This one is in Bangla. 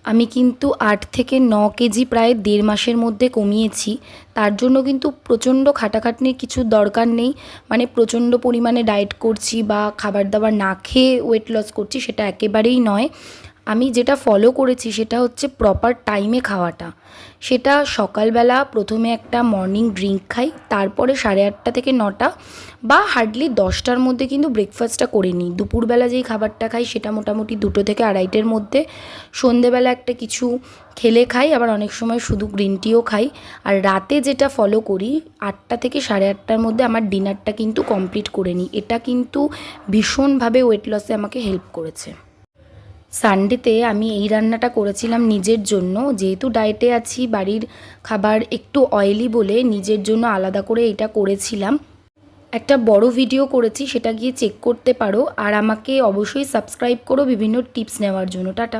আমি কিন্তু 8 থেকে 9 কেজি প্রায় 1.5 মাসের মধ্যে কমিয়েছি। তার জন্য কিন্তু প্রচণ্ড খাটাখাটনির কিছু দরকার নেই। মানে প্রচণ্ড পরিমাণে ডায়েট করছি বা খাবার দাবার না খেয়ে ওয়েট লস করছি, সেটা একেবারেই নয়। আমি যেটা ফলো করেছি সেটা হচ্ছে প্রপার টাইমে খাওয়াটা। সেটা সকালবেলা প্রথমে একটা মর্নিং ড্রিঙ্ক খাই, তারপরে 8:30 থেকে 9টা বা হার্ডলি 10টার মধ্যে কিন্তু ব্রেকফাস্টটা করে নিই। দুপুরবেলা যেই খাবারটা খাই সেটা মোটামুটি 2টো থেকে 2:30টার মধ্যে। সন্ধেবেলা একটা কিছু খেলে খাই, আবার অনেক সময় শুধু গ্রিন টিও খাই। আর রাতে যেটা ফলো করি, 8টা থেকে 8:30টার মধ্যে আমার ডিনারটা কিন্তু কমপ্লিট করে নিই। এটা কিন্তু ভীষণভাবে ওয়েট লসে আমাকে হেল্প করেছে। সানডেতে আমি এই রান্নাটা করেছিলাম নিজের জন্য। যেহেতু ডায়েটে আছি, বাড়ির খাবার একটু অয়েলি বলে নিজের জন্য আলাদা করে এটা করেছিলাম। একটা বড় ভিডিও করেছি, সেটা গিয়ে চেক করতে পারো। আর আমাকে অবশ্যই সাবস্ক্রাইব করো বিভিন্ন টিপস নেওয়ার জন্য। টাটা।